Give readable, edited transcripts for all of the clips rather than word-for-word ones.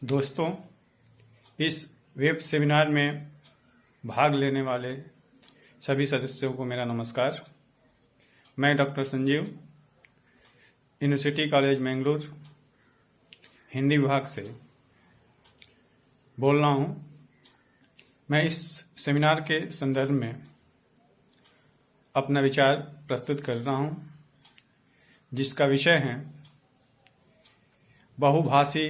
दोस्तों, इस web seminar में भाग लेने वाले सभी सदस्यों को मेरा नमस्कार। मैं doctor Sanjeev, university college Mangalore, Hindi विभाग से बोल रहा हूँ। मैं इस सेमिनार के संदर्भ में अपना विचार प्रस्तुत कर रहा हूँ, जिसका विषय है बहुभाषी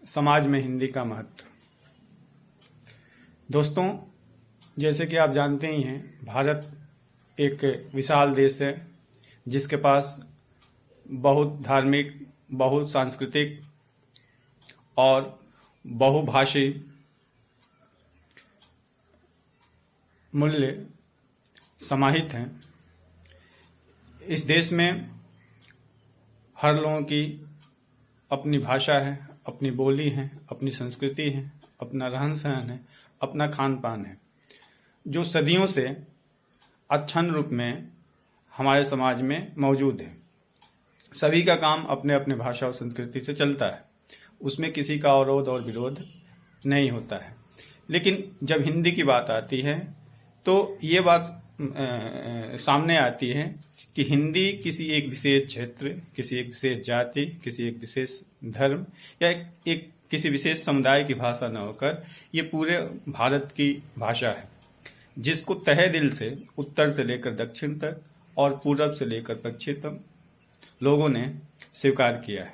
समाज में हिंदी का महत्व। दोस्तों, जैसे कि आप जानते ही हैं, भारत एक विशाल देश है जिसके पास बहुत धार्मिक, बहुत सांस्कृतिक और बहुभाषी मूल्य समाहित हैं। इस देश में हर लोगों की अपनी भाषा है, अपनी बोली है, अपनी संस्कृति है, अपना रहन सहन है, अपना खान पान है, जो सदियों से अक्षण रूप में हमारे समाज में मौजूद है। सभी का काम अपने अपने भाषा और संस्कृति से चलता है, उसमें किसी का अवरोध और विरोध नहीं होता है। लेकिन जब हिंदी की बात आती है तो ये बात सामने आती है कि हिंदी किसी एक विशेष क्षेत्र, किसी एक विशेष जाति, किसी एक विशेष धर्म या एक किसी विशेष समुदाय की भाषा न होकर ये पूरे भारत की भाषा है, जिसको तहे दिल से उत्तर से लेकर दक्षिण तक और पूरब से लेकर पश्चिम तक लोगों ने स्वीकार किया है।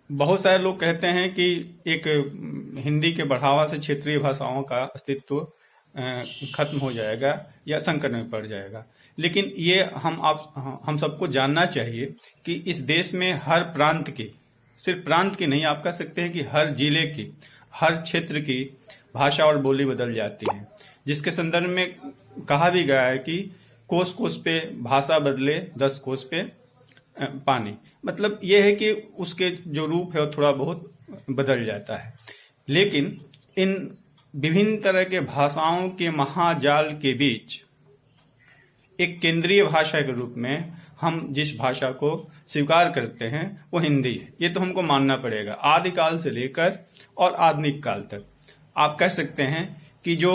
बहुत सारे लोग कहते हैं कि एक हिंदी के बढ़ावा से क्षेत्रीय भाषाओं का अस्तित्व खत्म हो जाएगा या संकट में पड़ जाएगा। लेकिन ये हम सबको जानना चाहिए कि इस देश में हर प्रांत की, सिर्फ प्रांत की नहीं, आप कह सकते हैं कि हर जिले की, हर क्षेत्र की भाषा और बोली बदल जाती है, जिसके संदर्भ में कहा भी गया है कि कोस कोस पे भाषा बदले 10 कोस पे पानी। मतलब ये है कि उसके जो रूप है वो थोड़ा बहुत बदल जाता है। लेकिन इन विभिन्न तरह के भाषाओं के महाजाल के बीच एक केंद्रीय भाषा के रूप में हम जिस भाषा को स्वीकार करते हैं वो हिंदी है। ये तो हमको मानना पड़ेगा। आदिकाल से लेकर और आधुनिक काल तक आप कह सकते हैं कि जो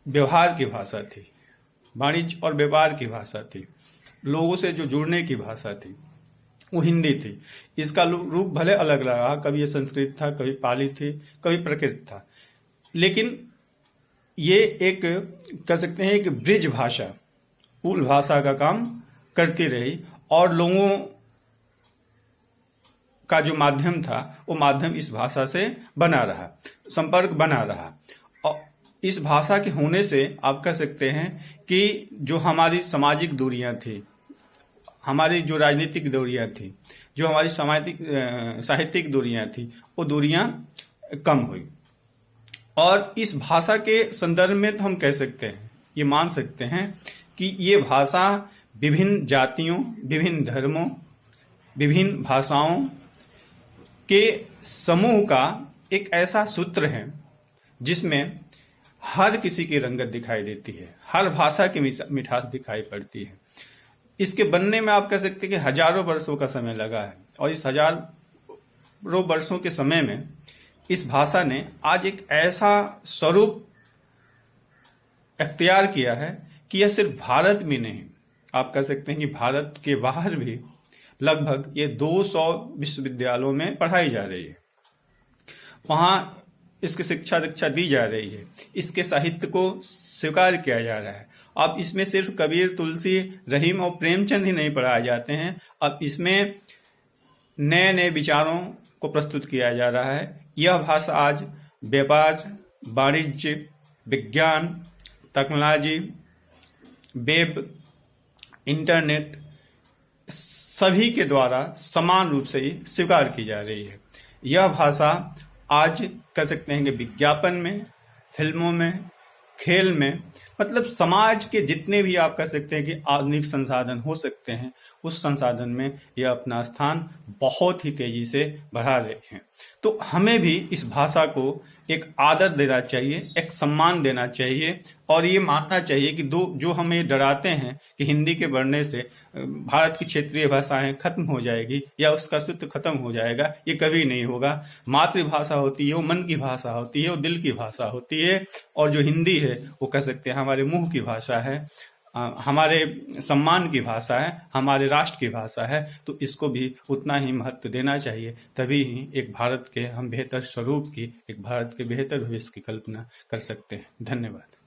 व्यवहार की भाषा थी, वाणिज्य और व्यापार की भाषा थी, लोगों से जो जुड़ने की भाषा थी, वो हिंदी थी। इसका रूप भले अलग रहा, कभी ये संस्कृत था, कभी पाली थी, कभी प्राकृत था, लेकिन ये एक कह सकते हैं कि ब्रिज भाषा, पुल भाषा का काम करती रही और लोगों का जो माध्यम था वो माध्यम इस भाषा से बना रहा, संपर्क बना रहा। और इस भाषा के होने से आप कह सकते हैं कि जो हमारी सामाजिक दूरियां थी, हमारी जो राजनीतिक दूरियां थी, जो हमारी साहित्यिक दूरियां थी, वो दूरियां कम हुई। और इस भाषा के संदर्भ में तो हम कह सकते हैं, ये मान सकते हैं कि ये भाषा विभिन्न जातियों, विभिन्न धर्मों, विभिन्न भाषाओं के समूह का एक ऐसा सूत्र है जिसमें हर किसी की रंगत दिखाई देती है, हर भाषा की मिठास दिखाई पड़ती है। इसके बनने में आप कह सकते हैं कि हजारों वर्षों का समय लगा है, और इस हजारों वर्षों के समय में इस भाषा ने आज एक ऐसा स्वरूप अख्तियार किया है कि यह सिर्फ भारत में नहीं, आप कह सकते हैं कि भारत के बाहर भी लगभग ये 200 विश्वविद्यालयों में पढ़ाई जा रही है। वहाँ इसकी शिक्षा दीक्षा दी जा रही है, इसके साहित्य को स्वीकार किया जा रहा है। अब इसमें सिर्फ कबीर, तुलसी, रहीम और प्रेमचंद ही नहीं पढ़ाए जाते हैं, अब इसमें नए नए विचारों को प्रस्तुत किया जा रहा है। यह भाषा आज व्यापार, वाणिज्य, विज्ञान, टेक्नोलॉजी, वेब, इंटरनेट सभी के द्वारा समान रूप से ही स्वीकार की जा रही है। यह भाषा आज कह सकते हैं कि विज्ञापन में, फिल्मों में, खेल में, मतलब समाज के जितने भी आप कह सकते हैं कि आधुनिक संसाधन हो सकते हैं, उस संसाधन में ये अपना स्थान बहुत ही तेजी से बढ़ा रहे हैं। तो हमें भी इस भाषा को एक आदर देना चाहिए, एक सम्मान देना चाहिए, और ये मानना चाहिए कि जो हमें डराते हैं कि हिंदी के बढ़ने से भारत की क्षेत्रीय भाषाएं खत्म हो जाएगी या उसका अस्तित्व खत्म हो जाएगा, ये कभी नहीं होगा। मातृभाषा होती है वो मन की भाषा होती है, वो दिल की भाषा होती है, और जो हिंदी है वो कह सकते हैं हमारे मुंह की भाषा है, हमारे सम्मान की भाषा है, हमारे राष्ट्र की भाषा है। तो इसको भी उतना ही महत्व देना चाहिए, तभी ही एक भारत के हम बेहतर स्वरूप की, एक भारत के बेहतर भविष्य की कल्पना कर सकते हैं। धन्यवाद।